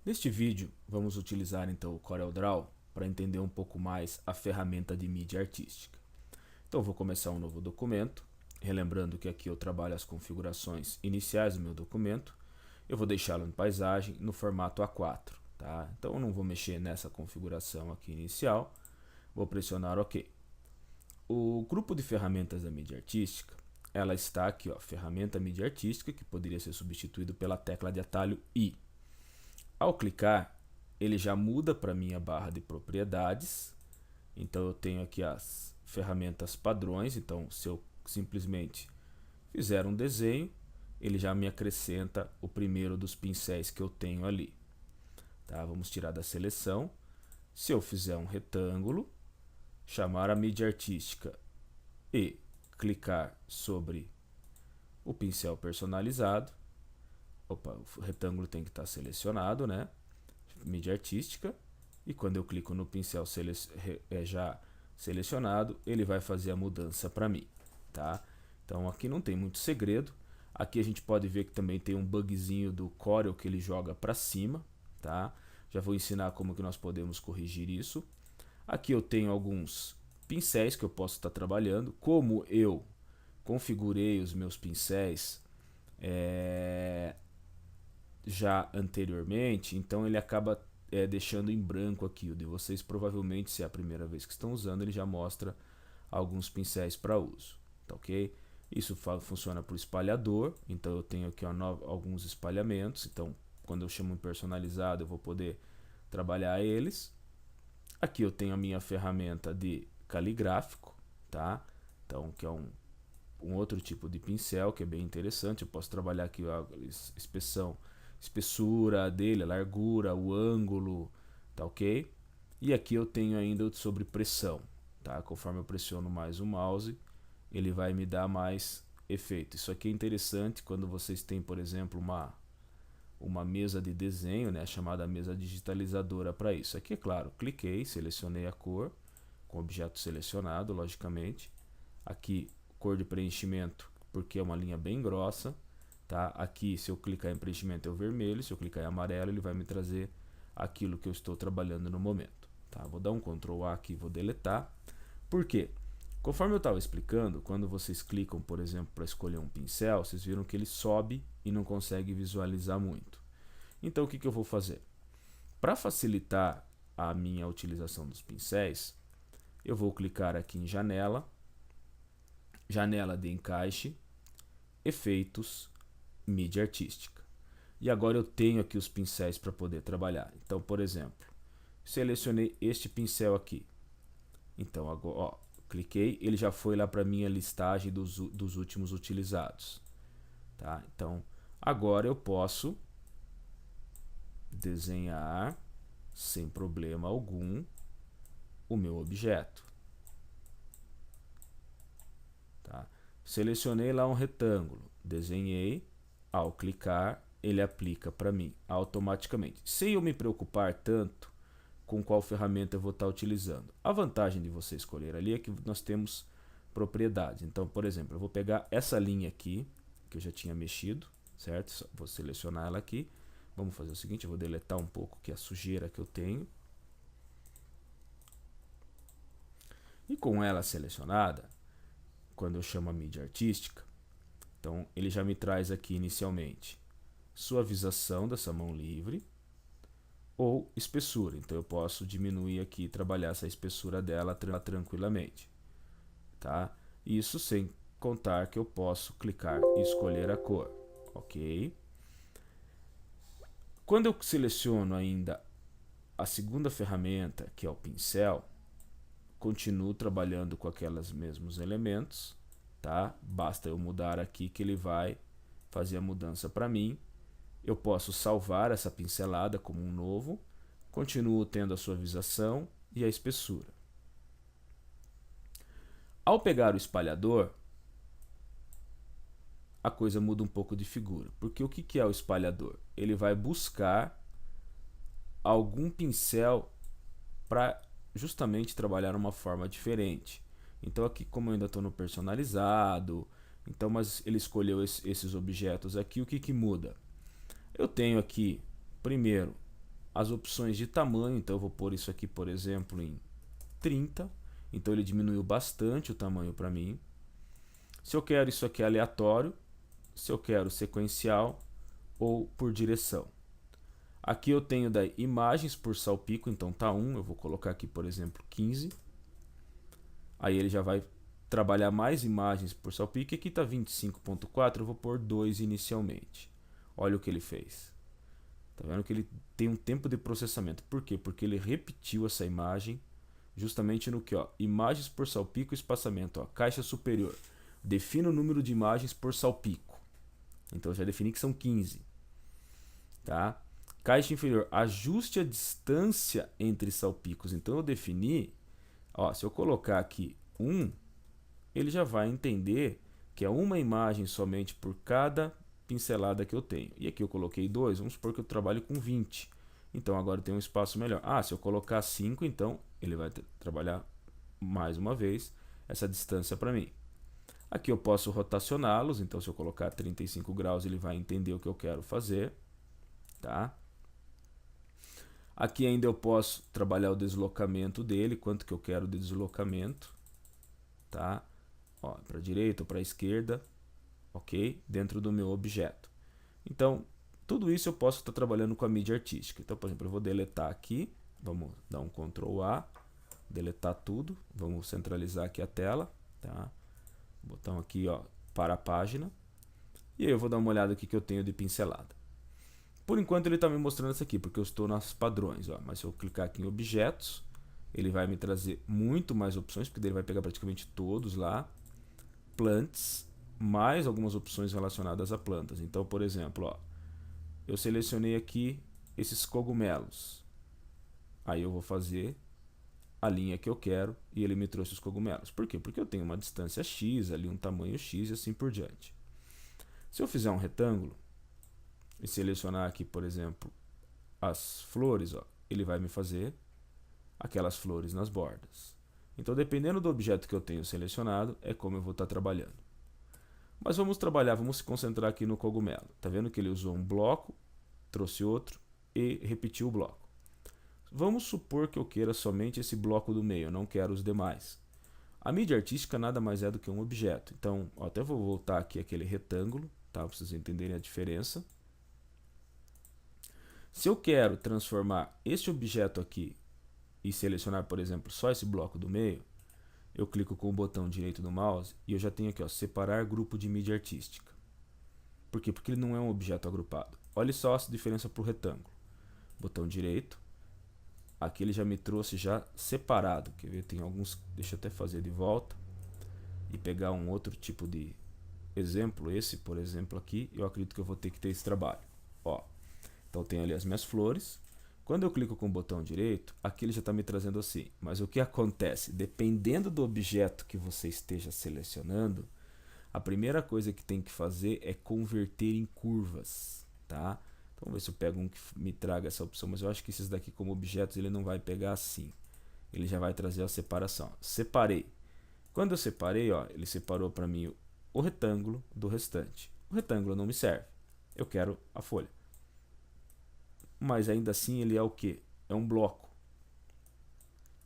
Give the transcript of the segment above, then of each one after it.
Neste vídeo, vamos utilizar então o CorelDRAW para entender um pouco mais a ferramenta de mídia artística. Então, vou começar um novo documento, relembrando que aqui eu trabalho as configurações iniciais do meu documento. Eu vou deixá-lo em paisagem no formato A4, tá? Então, eu não vou mexer nessa configuração aqui inicial, vou pressionar OK. O grupo de ferramentas da mídia artística, ela está aqui, ó, ferramenta mídia artística, que poderia ser substituído pela tecla de atalho I. Ao clicar, ele já muda para minha barra de propriedades. Então eu tenho aqui as ferramentas padrões. Então, se eu simplesmente fizer um desenho, ele já me acrescenta o primeiro dos pincéis que eu tenho ali. Tá? Vamos tirar da seleção. Se eu fizer um retângulo, chamar a mídia artística e clicar sobre o pincel personalizado. Opa, o retângulo tem que estar selecionado, né? Mídia artística. E quando eu clico no pincel já selecionado, ele vai fazer a mudança para mim, tá? Então aqui não tem muito segredo. Aqui a gente pode ver que também tem um bugzinho do Corel que ele joga para cima, tá? Já vou ensinar como que nós podemos corrigir isso. Aqui eu tenho alguns pincéis que eu posso estar trabalhando. Como eu configurei os meus pincéis já anteriormente, então ele acaba deixando em branco aqui. O de vocês provavelmente, se é a primeira vez que estão usando, ele já mostra alguns pincéis para uso, tá ok? Isso funciona por espalhador, então eu tenho aqui alguns espalhamentos. Então quando eu chamo em personalizado, eu vou poder trabalhar eles. Aqui eu tenho a minha ferramenta de caligráfico, tá? Então, que é um outro tipo de pincel que é bem interessante. Eu posso trabalhar aqui a espessura dele, a largura, o ângulo, tá ok? E aqui eu tenho ainda sobre pressão, tá? Conforme eu pressiono mais o mouse, ele vai me dar mais efeito. Isso aqui é interessante quando vocês têm, por exemplo, uma mesa de desenho, né, chamada mesa digitalizadora para isso. Aqui, é claro, cliquei, selecionei a cor, com o objeto selecionado, logicamente. Aqui, cor de preenchimento, porque é uma linha bem grossa. Tá? Aqui, se eu clicar em preenchimento, é o vermelho. Se eu clicar em amarelo, ele vai me trazer aquilo que eu estou trabalhando no momento. Tá? Vou dar um Ctrl A aqui e vou deletar. Por quê? Conforme eu estava explicando, quando vocês clicam, por exemplo, para escolher um pincel, vocês viram que ele sobe e não consegue visualizar muito. Então, o que eu vou fazer? Para facilitar a minha utilização dos pincéis, eu vou clicar aqui em janela, janela de encaixe, efeitos, mídia artística. E agora eu tenho aqui os pincéis para poder trabalhar. Então, por exemplo, selecionei este pincel aqui. Então, agora, ó, cliquei, ele já foi lá para a minha listagem dos últimos utilizados. Tá? Então, agora eu posso desenhar sem problema algum o meu objeto. Tá? Selecionei lá um retângulo, desenhei, ao clicar ele aplica para mim automaticamente, sem eu me preocupar tanto com qual ferramenta eu vou estar utilizando. A vantagem de você escolher ali é que nós temos propriedades. Então, por exemplo, eu vou pegar essa linha aqui, que eu já tinha mexido, certo? Vou selecionar ela aqui. Vamos fazer o seguinte, eu vou deletar um pouco que a sujeira que eu tenho. E com ela selecionada, quando eu chamo a mídia artística, então ele já me traz aqui inicialmente suavização dessa mão livre ou espessura. Então eu posso diminuir aqui e trabalhar essa espessura dela tranquilamente, tá? Isso sem contar que eu posso clicar e escolher a cor, ok? Quando eu seleciono ainda a segunda ferramenta, que é o pincel, continuo trabalhando com aqueles mesmos elementos, tá? Basta eu mudar aqui que ele vai fazer a mudança para mim. Eu posso salvar essa pincelada como um novo, continuo tendo a suavização e a espessura. Ao pegar o espalhador, a coisa muda um pouco de figura, porque o que é o espalhador? Ele vai buscar algum pincel para justamente trabalhar uma forma diferente. Então aqui, como eu ainda estou no personalizado, então, mas ele escolheu esses objetos aqui, o que muda? Eu tenho aqui, primeiro, as opções de tamanho. Então eu vou pôr isso aqui, por exemplo, em 30. Então ele diminuiu bastante o tamanho para mim. Se eu quero isso aqui aleatório, se eu quero sequencial ou por direção. Aqui eu tenho daí imagens por salpico, então tá 1, eu vou colocar aqui, por exemplo, 15. Aí ele já vai trabalhar mais imagens por salpico, e aqui está 25.4, eu vou pôr 2 inicialmente. Olha o que ele fez. Tá vendo que ele tem um tempo de processamento. Por quê? Porque ele repetiu essa imagem justamente no que, ó, imagens por salpico e espaçamento, ó, caixa superior. Defina o número de imagens por salpico. Então eu já defini que são 15. Tá? Caixa inferior, ajuste a distância entre salpicos. Então eu defini, ó, se eu colocar aqui 1, ele já vai entender que é uma imagem somente por cada pincelada que eu tenho. E aqui eu coloquei 2, vamos supor que eu trabalho com 20. Então agora tem um espaço melhor. Ah, se eu colocar 5, então ele vai trabalhar mais uma vez essa distância para mim. Aqui eu posso rotacioná-los, então se eu colocar 35 graus ele vai entender o que eu quero fazer. Tá? Aqui ainda eu posso trabalhar o deslocamento dele, quanto que eu quero de deslocamento. Tá? Para a direita ou para a esquerda, ok? Dentro do meu objeto. Então, tudo isso eu posso estar trabalhando com a mídia artística. Então, por exemplo, eu vou deletar aqui, vamos dar um Ctrl A, deletar tudo, vamos centralizar aqui a tela, tá? Botão aqui, ó, para a página. E aí eu vou dar uma olhada aqui que eu tenho de pincelada. Por enquanto ele está me mostrando isso aqui, porque eu estou nas padrões, ó. Mas se eu clicar aqui em objetos, ele vai me trazer muito mais opções, porque ele vai pegar praticamente todos lá. Plants, mais algumas opções relacionadas a plantas. Então, por exemplo, ó, eu selecionei aqui esses cogumelos. Aí eu vou fazer a linha que eu quero e ele me trouxe os cogumelos. Por quê? Porque eu tenho uma distância X, ali um tamanho X e assim por diante. Se eu fizer um retângulo e selecionar aqui, por exemplo, as flores, ó, ele vai me fazer aquelas flores nas bordas. Então, dependendo do objeto que eu tenho selecionado, é como eu vou estar trabalhando. Mas vamos trabalhar, vamos se concentrar aqui no cogumelo. Tá vendo que ele usou um bloco, trouxe outro e repetiu o bloco. Vamos supor que eu queira somente esse bloco do meio, eu não quero os demais. A mídia artística nada mais é do que um objeto. Então, ó, até vou voltar aqui aquele retângulo, tá? Para vocês entenderem a diferença. Se eu quero transformar este objeto aqui e selecionar, por exemplo, só esse bloco do meio, eu clico com o botão direito do mouse e eu já tenho aqui, ó, separar grupo de mídia artística. Por quê? Porque ele não é um objeto agrupado. Olha só essa diferença para o retângulo. Botão direito. Aqui ele já me trouxe já separado. Quer ver? Tem alguns, deixa eu até fazer de volta e pegar um outro tipo de exemplo. Esse, por exemplo, aqui, eu acredito que eu vou ter que ter esse trabalho. Ó, então tem ali as minhas flores. Quando eu clico com o botão direito, aqui ele já está me trazendo assim. Mas o que acontece? Dependendo do objeto que você esteja selecionando, a primeira coisa que tem que fazer é converter em curvas, tá? Então, vamos ver se eu pego um que me traga essa opção, mas eu acho que esses daqui como objetos ele não vai pegar assim. Ele já vai trazer a separação. Separei. Quando eu separei, ó, ele separou para mim o retângulo do restante. O retângulo não me serve. Eu quero a folha. Mas ainda assim ele é o que? É um bloco.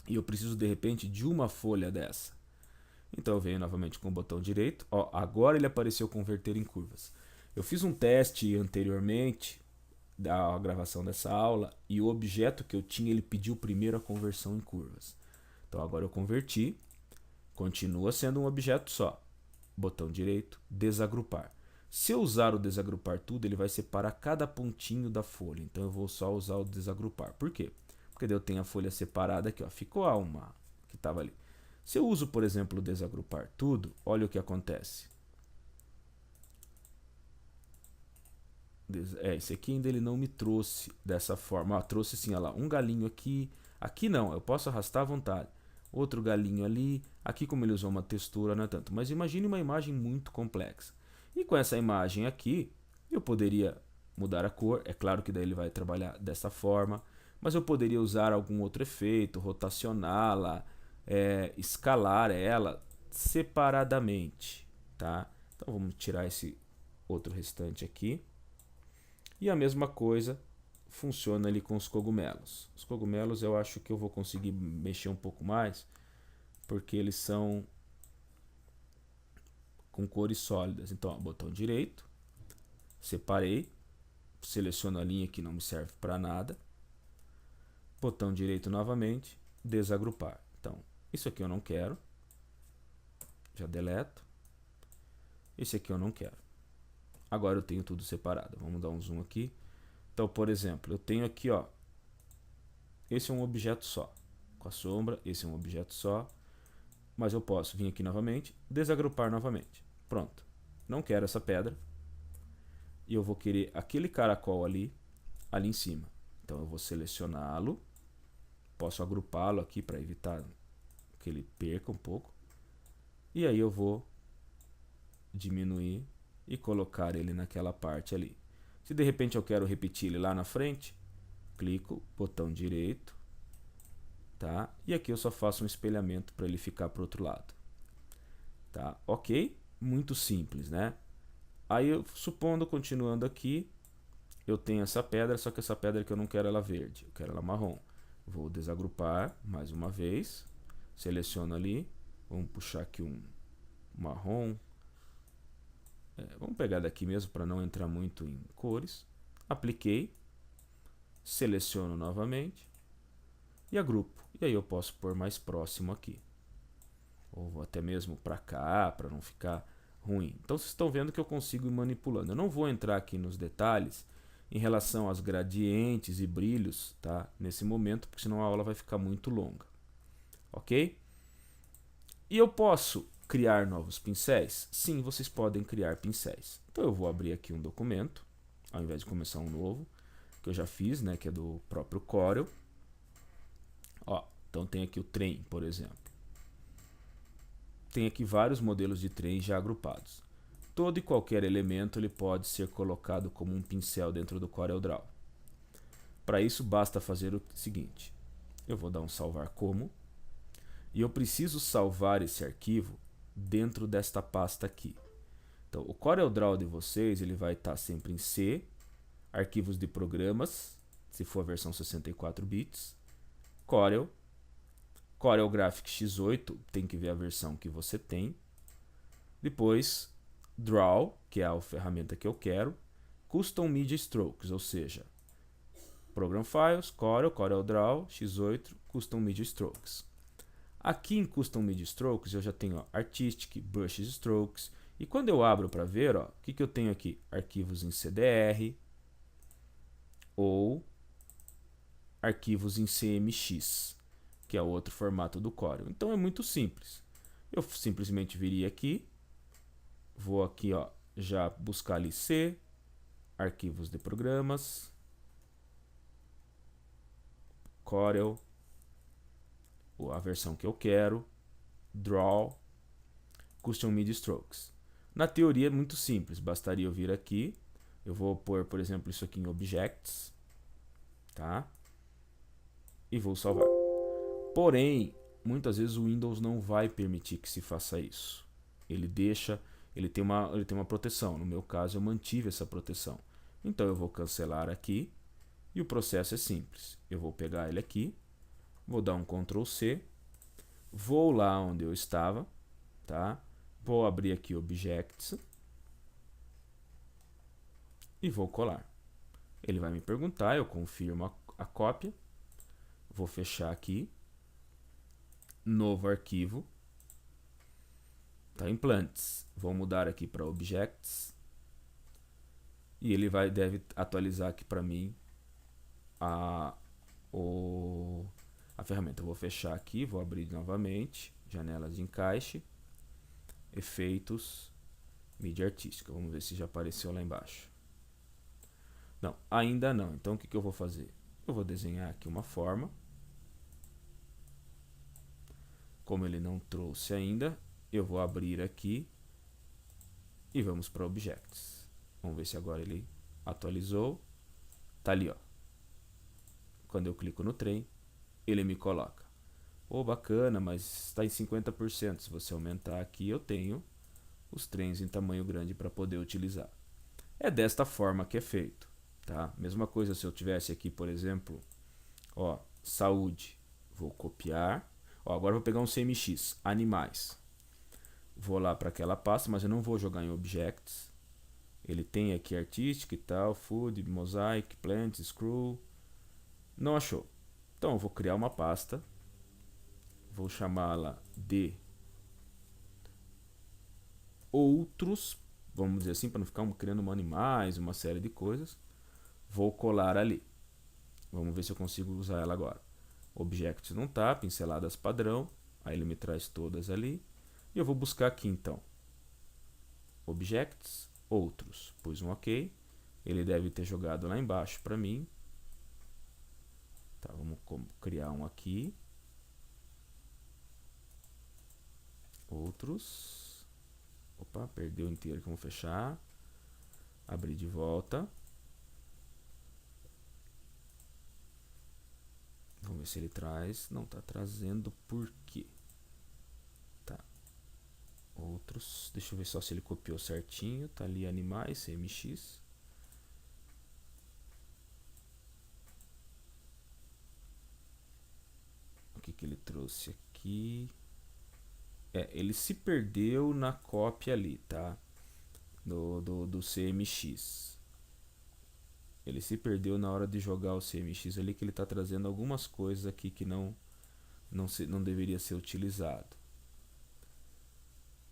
E eu preciso de repente de uma folha dessa. Então eu venho novamente com o botão direito. Ó, agora ele apareceu converter em curvas. Eu fiz um teste anteriormente da gravação dessa aula e o objeto que eu tinha ele pediu primeiro a conversão em curvas. Então agora eu converti. Continua sendo um objeto só. Botão direito, desagrupar. Se eu usar o desagrupar tudo, ele vai separar cada pontinho da folha. Então eu vou só usar o desagrupar. Por quê? Porque daí eu tenho a folha separada aqui, ó. Ficou a uma que estava ali. Se eu uso, por exemplo, o desagrupar tudo, olha o que acontece. Esse aqui ainda ele não me trouxe dessa forma. Ó, trouxe assim, ó lá, um galinho aqui. Aqui não, eu posso arrastar à vontade. Outro galinho ali. Aqui como ele usou uma textura, não é tanto. Mas imagine uma imagem muito complexa. E com essa imagem aqui, eu poderia mudar a cor. É claro que daí ele vai trabalhar dessa forma. Mas eu poderia usar algum outro efeito, rotacioná-la, escalar ela separadamente. Tá? Então vamos tirar esse outro restante aqui. E a mesma coisa funciona ali com os cogumelos. Os cogumelos eu acho que eu vou conseguir mexer um pouco mais, porque eles são com cores sólidas. Então, ó, botão direito, separei, seleciono a linha que não me serve para nada, botão direito novamente, desagrupar. Então, isso aqui eu não quero, já deleto. Esse aqui eu não quero. Agora eu tenho tudo separado. Vamos dar um zoom aqui. Então, por exemplo, eu tenho aqui, ó, esse é um objeto só, com a sombra, esse é um objeto só, mas eu posso vir aqui novamente, desagrupar novamente. Pronto. Não quero essa pedra. E eu vou querer aquele caracol ali em cima. Então eu vou selecioná-lo, posso agrupá-lo aqui para evitar que ele perca um pouco. E aí eu vou diminuir e colocar ele naquela parte ali. Se de repente eu quero repetir ele lá na frente, clico, botão direito, tá? E aqui eu só faço um espelhamento para ele ficar para o outro lado. Tá? Ok? Muito simples, né? Aí, eu, supondo, continuando aqui, eu tenho essa pedra, só que essa pedra que eu não quero ela verde, eu quero ela marrom. Vou desagrupar mais uma vez, seleciono ali, vamos puxar aqui um marrom. Vamos pegar daqui mesmo para não entrar muito em cores. Apliquei, seleciono novamente e agrupo. E aí eu posso pôr mais próximo aqui. Ou vou até mesmo para cá, para não ficar ruim. Então vocês estão vendo que eu consigo ir manipulando. Eu não vou entrar aqui nos detalhes em relação aos gradientes e brilhos, tá? Nesse momento, porque senão a aula vai ficar muito longa. Ok? E eu posso criar novos pincéis? Sim, vocês podem criar pincéis. Então eu vou abrir aqui um documento, ao invés de começar um novo, que eu já fiz, né, que é do próprio Corel. Ó, então tem aqui o trem, por exemplo. Tem aqui vários modelos de trem já agrupados. Todo e qualquer elemento ele pode ser colocado como um pincel dentro do CorelDRAW. Para isso basta fazer o seguinte, eu vou dar um salvar como, e eu preciso salvar esse arquivo dentro desta pasta aqui. Então o CorelDRAW de vocês ele vai estar sempre em C, arquivos de programas, se for a versão 64 bits, Corel, CorelGraphics X8, tem que ver a versão que você tem. Depois, Draw, que é a ferramenta que eu quero. Custom Media Strokes, ou seja, Program Files, Corel, CorelDRAW, X8, Custom Media Strokes. Aqui em Custom Media Strokes eu já tenho ó, Artistic, Brush Strokes. E quando eu abro para ver, ó, o que eu tenho aqui? Arquivos em CDR ou arquivos em CMX, que é outro formato do Corel. Então é muito simples. Eu simplesmente viria aqui, vou aqui ó, já buscar ali C, arquivos de programas, Corel, a versão que eu quero, Draw, Custom Media Strokes. Na teoria é muito simples, bastaria eu vir aqui, eu vou pôr, por exemplo, isso aqui em Objects, tá? E vou salvar. Porém, muitas vezes o Windows não vai permitir que se faça isso. Ele deixa, ele tem uma proteção. No meu caso, eu mantive essa proteção. Então eu vou cancelar aqui e o processo é simples. Eu vou pegar ele aqui, vou dar um Ctrl C, vou lá onde eu estava, tá? Vou abrir aqui Objects e vou colar. Ele vai me perguntar, eu confirmo a cópia, vou fechar aqui, novo arquivo, tá? Implantes. Vou mudar aqui para Objects e ele deve atualizar aqui para mim a ferramenta. Eu vou fechar aqui, vou abrir novamente, janelas de encaixe, efeitos, mídia artística. Vamos ver se já apareceu lá embaixo. Não, ainda não. Então o que eu vou fazer? Eu vou desenhar aqui uma forma. Como ele não trouxe ainda, eu vou abrir aqui e vamos para Objects. Vamos ver se agora ele atualizou. Tá ali, ó. Quando eu clico no trem, ele me coloca. Oh, bacana, mas está em 50%. Se você aumentar aqui, eu tenho os trens em tamanho grande para poder utilizar. É desta forma que é feito, tá? Mesma coisa se eu tivesse aqui, por exemplo, ó, saúde, vou copiar, ó, agora eu vou pegar um CMX, animais, vou lá para aquela pasta, mas eu não vou jogar em objects, ele tem aqui artistic e tal, food, mosaic, plants, screw, não achou, então eu vou criar uma pasta, vou chamá-la de outros, vamos dizer assim, para não ficar criando animais, uma série de coisas, vou colar ali. Vamos ver se eu consigo usar ela agora. Objects não tá, pinceladas padrão, aí ele me traz todas ali. E eu vou buscar aqui então. Objects, outros, pus um OK. Ele deve ter jogado lá embaixo para mim. Tá, vamos criar um aqui. Outros. Opa, perdeu inteiro, vamos fechar. Abrir de volta. Vamos ver se ele traz. Não está trazendo por quê? Tá. Outros. Deixa eu ver só se ele copiou certinho. Tá ali animais, CMX. O que ele trouxe aqui? Ele se perdeu na cópia ali, tá? Do CMX. Ele se perdeu na hora de jogar o CMX ali, que ele está trazendo algumas coisas aqui que não deveria ser utilizado.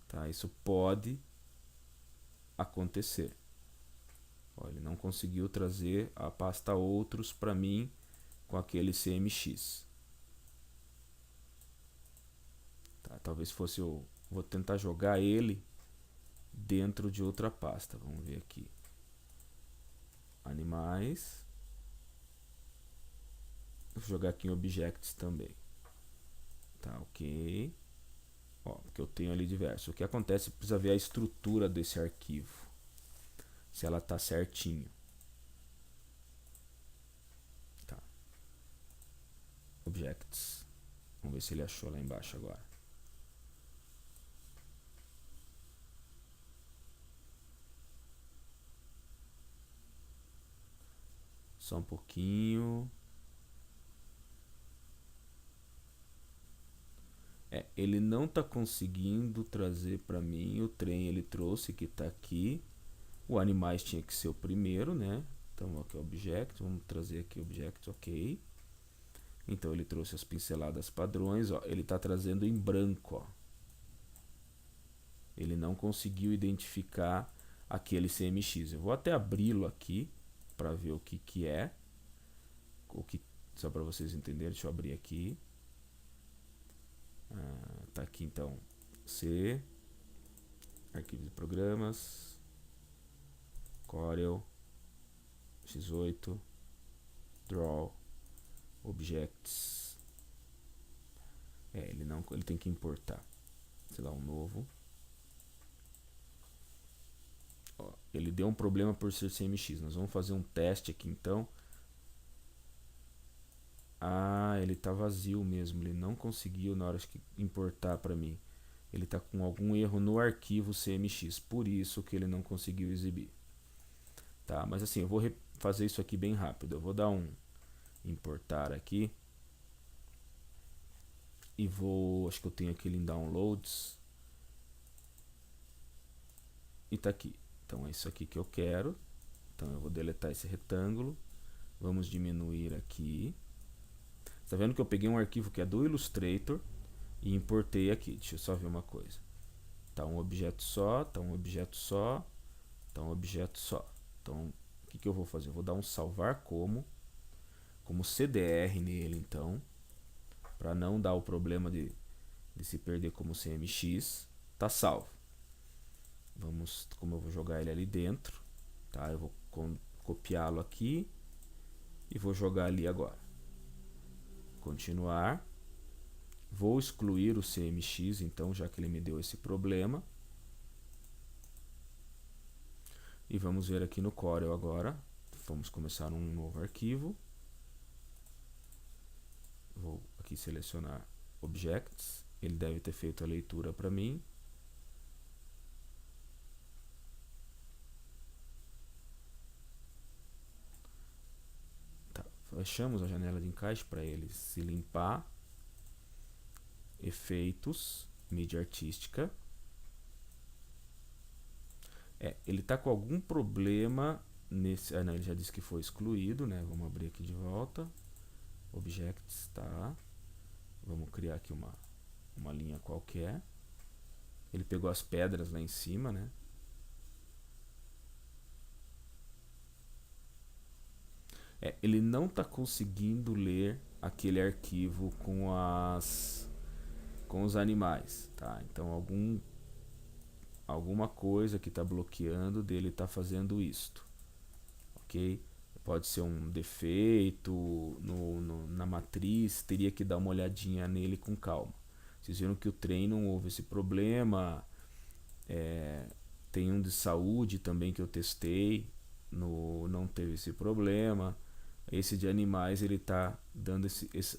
Tá? Isso pode acontecer. Ó, ele não conseguiu trazer a pasta outros para mim com aquele CMX. Tá? Talvez fosse eu vou tentar jogar ele dentro de outra pasta. Vamos ver aqui. Animais. Vou jogar aqui em Objects também. Tá, ok. Ó, porque eu tenho ali diversos. O que acontece? Precisa ver a estrutura desse arquivo. Se ela tá certinho. Tá. Objects. Vamos ver se ele achou lá embaixo agora. Só um pouquinho. Ele não está conseguindo trazer para mim o trem. Ele trouxe que está aqui. O animais tinha que ser o primeiro, né? Então aqui Object, vamos trazer aqui Object, ok. Então ele trouxe as pinceladas padrões, ó. Ele está trazendo em branco, ó. Ele não conseguiu identificar aquele CMX. Eu vou até abri-lo aqui para ver o que é. Só para vocês entenderem, deixa eu abrir aqui. Tá aqui então C, arquivos de programas, Corel, X8, Draw, Objects. Ele tem que importar. Sei lá, um novo. Ó, ele deu um problema por ser CMX. Nós vamos fazer um teste aqui então. Ele tá vazio mesmo, ele não conseguiu na hora de importar para mim. Ele tá com algum erro no arquivo CMX, por isso que ele não conseguiu exibir. Tá, mas assim, eu vou fazer isso aqui bem rápido. Eu vou dar um importar aqui. E acho que eu tenho aquele em downloads. E tá aqui. Então é isso aqui que eu quero. Então eu vou deletar esse retângulo. Vamos diminuir aqui. Tá vendo que eu peguei um arquivo que é do Illustrator e importei aqui. Deixa eu só ver uma coisa. Tá um objeto só, tá um objeto só, tá um objeto só. Então, o que eu vou fazer? Eu vou dar um salvar como CDR nele, então, para não dar o problema de se perder como CMX. Tá salvo. Como eu vou jogar ele ali dentro, tá? Eu vou copiá-lo aqui e vou jogar ali agora. Continuar. Vou excluir o CMX, então, já que ele me deu esse problema. E vamos ver aqui no Corel agora. Vamos começar um novo arquivo. Vou aqui selecionar Objects. Ele deve ter feito a leitura para mim. fechamos a janela de encaixe para ele se limpar. Efeitos, mídia artística. Ele está com algum problema nesse... não, ele já disse que foi excluído, né? Vamos abrir aqui de volta. Objects, tá. Vamos criar aqui uma linha qualquer. Ele pegou as pedras lá em cima, né? Ele não está conseguindo ler aquele arquivo com os animais, tá? Então alguma coisa que está bloqueando dele está fazendo isto, ok? Pode ser um defeito na matriz, teria que dar uma olhadinha nele com calma. Vocês viram que o trem não houve esse problema. Tem um de saúde também que eu testei, não teve esse problema. Esse de animais, ele está dando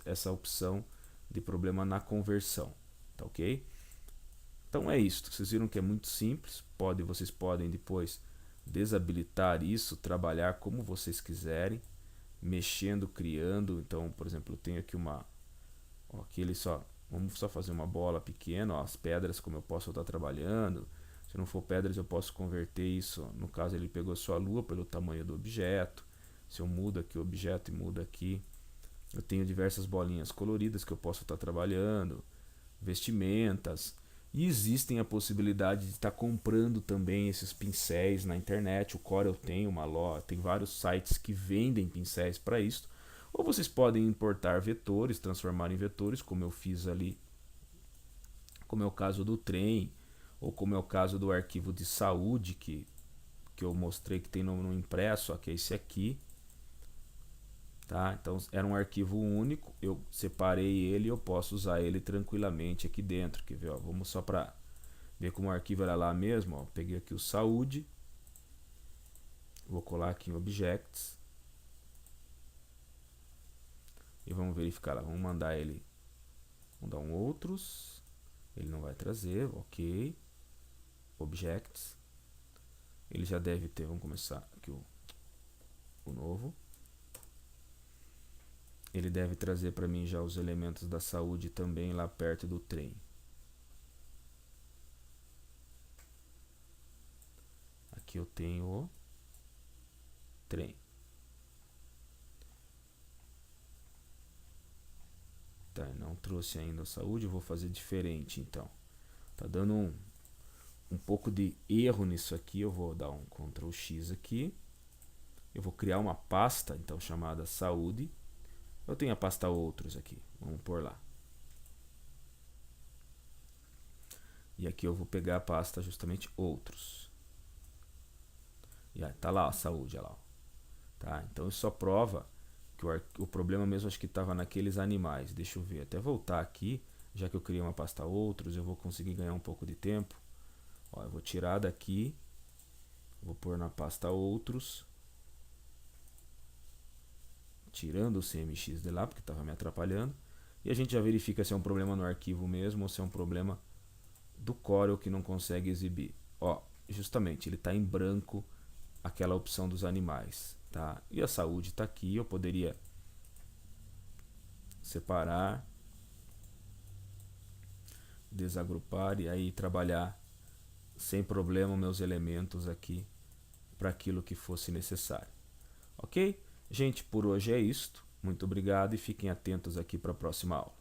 essa opção de problema na conversão, tá ok? Então é isso, vocês viram que é muito simples. Vocês podem depois desabilitar isso, trabalhar como vocês quiserem, mexendo, criando. Então, por exemplo, eu tenho aqui vamos só fazer uma bola pequena, as pedras, como eu posso estar trabalhando. Se não for pedras, eu posso converter isso. No caso, ele pegou só a lua pelo tamanho do objeto. Se eu mudo aqui o objeto e mudo aqui, eu tenho diversas bolinhas coloridas que eu posso estar trabalhando, vestimentas. E existem a possibilidade de estar comprando também esses pincéis na internet. O Corel tem uma loja, tem vários sites que vendem pincéis para isso. Ou vocês podem importar vetores, transformar em vetores, como eu fiz ali, como é o caso do trem, ou como é o caso do arquivo de saúde que eu mostrei que tem no impresso, que é esse aqui. Tá? Então era um arquivo único, eu separei ele e eu posso usar ele tranquilamente aqui dentro. Quer ver, ó? Vamos só para ver como o arquivo era lá mesmo. Ó. Peguei aqui o saúde, vou colar aqui em Objects e vamos verificar lá. Vamos mandar ele, vamos dar um outros, ele não vai trazer, ok. Objects, ele já deve ter, vamos começar aqui o novo. Ele deve trazer para mim já os elementos da saúde também lá perto do trem. Aqui eu tenho o trem. Tá, não trouxe ainda a saúde, eu vou fazer diferente então. Tá dando um pouco de erro nisso aqui, eu vou dar um Ctrl X aqui. Eu vou criar uma pasta então chamada saúde. Eu tenho a pasta outros aqui, vamos por lá. E aqui eu vou pegar a pasta justamente outros. E aí tá lá a saúde, olha lá. Tá? Então isso só prova que o problema mesmo acho que estava naqueles animais. Deixa eu ver, até voltar aqui, já que eu criei uma pasta outros, eu vou conseguir ganhar um pouco de tempo. Ó, eu vou tirar daqui, vou pôr na pasta outros. Tirando o CMX de lá, porque estava me atrapalhando. E a gente já verifica se é um problema no arquivo mesmo ou se é um problema do Corel que não consegue exibir. Ó, justamente, ele está em branco aquela opção dos animais. Tá? E a saúde está aqui, eu poderia separar, desagrupar e aí trabalhar sem problema meus elementos aqui para aquilo que fosse necessário. Ok? Gente, por hoje é isto. Muito obrigado e fiquem atentos aqui para a próxima aula.